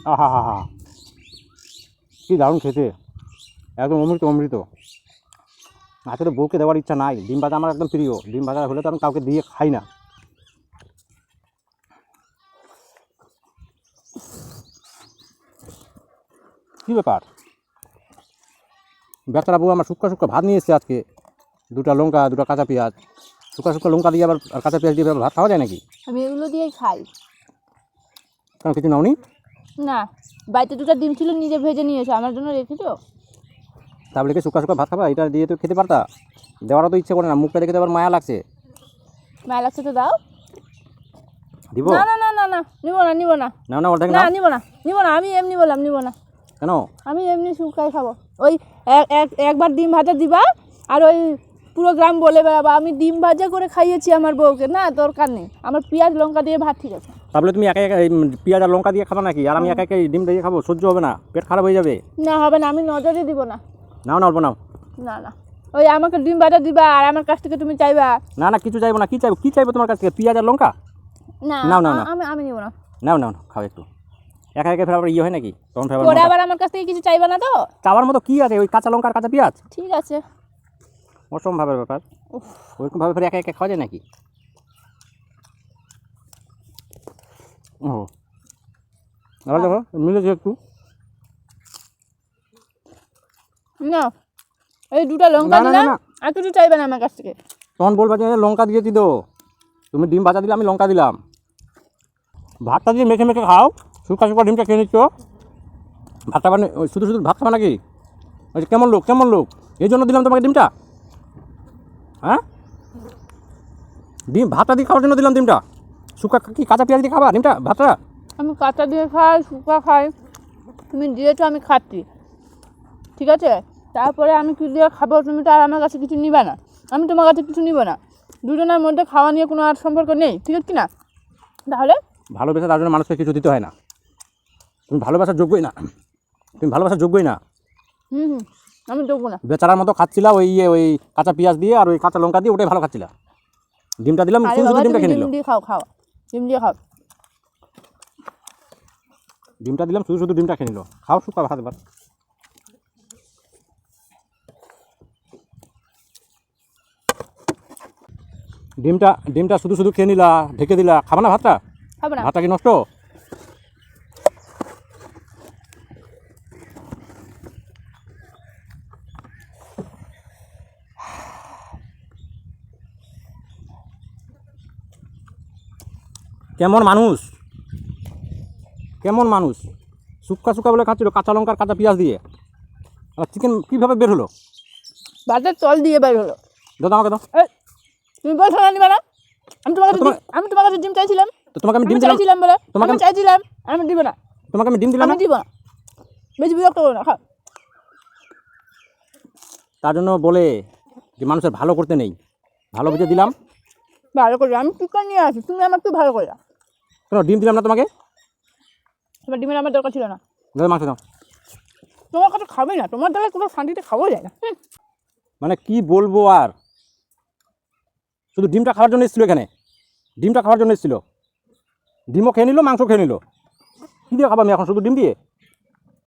আহা হা হা, কি দারুণ খেতে, একদম অমৃত অমৃত। আসলে বউকে দেওয়ার ইচ্ছা নাই, ডিম ভাজা আমার একদম প্রিয়। ডিম ভাজা হলে তো আমি কাউকে দিয়ে খাই না। কী ব্যাপার, বেচারা বউ আমার শুক্কা শুক্কা ভাত নিয়ে এসছে আজকে, দুটা লঙ্কা, দুটা কাঁচা পেঁয়াজ। শুক্কা শুক্কা লঙ্কা দিয়ে আবার আর কাঁচা পেঁয়াজ দিয়ে আবার ভাত খাওয়া যায় নাকি? আমি এগুলো দিয়েই খাই। কেন কিছু নাওনি? না, বাড়িতে দুটো ডিম ছিল, নিজে ভেজে নিয়েছো, আমার জন্য রেখেছো। তাহলে কি শুক্কা শুক্কা ভাত খাবা? এটা দিয়ে তো খেতে পারতা। দেওয়ারও তো ইচ্ছে করে না, মুখটা দেখে তো আবার মায়া লাগছে। মায়া লাগছে তো দাও। দিব? না না না না না, নিবো না নিবো না। নাও না, অর্ধেক না নাও। নিবো না নিবো না, আমি এমনি বললাম নিবো না। কেন? আমি এমনি শুকাই খাবো। ওই একবার ডিম ভাজা দিবা, আর ওই পুরো গ্রাম বলে বেড়াবা আমি ডিম ভাজা করে খাইয়েছি আমার বউকে। না, দরকার নেই, আমার পেঁয়াজ লঙ্কা দিয়ে ভাত ঠিক আছে। তাহলে তুমি একা একা এই পেঁয়াজ আর লঙ্কা দিয়ে খাবা নাকি? আর আমি একা একা এই ডিম দিয়ে খাবো? সহ্য হবে না, পেট খারাপ হয়ে যাবে। না হবে না, আমি নজরই দিব না। নাও না, অল্প নাও। না না, ওই আমাকে ডিম ভাজা দিবা আর আমার কাছ থেকে তুমি চাইবা। না না, কিছু চাইবো না। কি চাইবো? কি চাইবো তোমার কাছ থেকে? পেঁয়াজ আর লঙ্কা? না নাও নাও নাও আমি নিব না। নাও নাও নাও, খাও একটু। একা একা ফের আবার ইয়ে হয় নাকি? তখন ফের পরে আবার আমার কাছ থেকে কিছু চাইবা না তো? চাওয়ার মতো কি আছে? ওই কাঁচা লঙ্কা আর কাঁচা পেঁয়াজ, ঠিক আছে। অসম্ভবের ব্যাপার। ওইরকমভাবে ফের একা একা খাওয়া যায় নাকি? ও আবার দেখো মিলেছে একটু। না, এই দুটো লঙ্কা না, না, দিলাম, না, না। আর কিছু চাইবে না আমার কাছ থেকে। তখন বলবা যে লঙ্কা দিয়েছি তো, তুমি ডিম ভাজা দিলে আমি লঙ্কা দিলাম। ভাতটা দিয়ে মেখে মেখে খাও, শুকা শুকা ডিমটা খেয়ে নিচ্ছ। ভাতটা মানে শুধু শুধু ভাত খাবা নাকি? ওই যে কেমন লোক, কেমন লোক, এই জন্য দিলাম তোমাকে ডিমটা। হ্যাঁ, ডিম ভাতটা দিয়ে খাওয়ার জন্য দিলাম ডিমটা। শুকা কি কাঁচা পেঁয়াজ দিয়ে খাবা ডিমটা, ভাতটা? আমি কাঁচা দিয়ে খাই, শুকা খাই, তুমি দিয়েছো আমি খাচ্ছি, ঠিক আছে। তারপরে আমি কি দিয়ে খাবো তুমি তো আর আমার কাছে কিছু নিবা না, আমি তোমার কাছে কিছু নিব না। দুজনের মধ্যে খাওয়া নিয়ে কোনো আর সম্পর্ক নেই, ঠিক আছে কি না? তাহলে ভালোবেসে তার জন্য মানুষকে কিছু দিতে হয় না। তুমি ভালোবাসার যোগ্যই না, তুমি ভালোবাসার যোগ্যই না। হুম, আমি দেবো না। বেচারার মতো খাচ্ছিলা ওই ওই কাঁচা পেঁয়াজ দিয়ে আর ওই কাঁচা লঙ্কা দিয়ে, ওটাই ভালো খাচ্ছিলা। ডিমটা দিলাম, আরে শুধু শুধু বাবা, ডিমটা তুমি খেয়ে ডিম নিল। দিয়ে খাও, খাও ডিম দিয়ে খাও। ডিমটা দিলাম, শুধু শুধু ডিমটা খেয়ে নিল। খাও শুকা ভাত এবার। ডিমটা শুধু শুধু খেয়ে নিলা, ঢেকে দিলা, খাবা না ভাতটা? খাবো না। ভাতটা কি নষ্ট? কেমন মানুষ, কেমন মানুষ, শুক্কা শুক্কা বলে খাচ্ছিল কাঁচা লঙ্কার কাঁচা পেঁয়াজ দিয়ে। আর চিকেন কীভাবে বের হলো? ভাতের তল দিয়ে বের হলো। দাদা আমাকে দাও। এই, তুমি বলছো না নিবা না? আমি তোমার কাছে তোমার- আমি তোমার কাছে ডিম চাইছিলাম। তো তোমাকে আমি ডিম আমি দিলাম, চাইছিলাম বলে তোমাকে আমি চাইছিলাম, আমি দিব না। তোমাকে আমি ডিম দিলাম আমি না? দিব না, বেশি বিরক্ত করো না, খাও। তার জন্য বলে যে মানুষের ভালো করতে নেই, ভালো বুঝে দিলাম। ভালো করে আমি চিকেন নিয়ে আসি, তুমি আমার একটু ভালো করে দাও। কেন ডিম দিলাম না তোমাকে? তোমার ডিমের আমার দরকার ছিল না। দাদা মাংস দাও। তোমার কাছে খাবে না, তোমার দ্বারা কোনো শান্তিতে খাওয়া যায় না। মানে কি বলবো আর, শুধু ডিমটা খাওয়ার জন্য এসেছিলো এখানে, ডিমটা খাওয়ার জন্য এসেছিলো। ডিমও খেয়ে নিল, মাংস খেয়ে নিল। কী দিয়ে খাবো আমি এখন শুধু ডিম দিয়ে?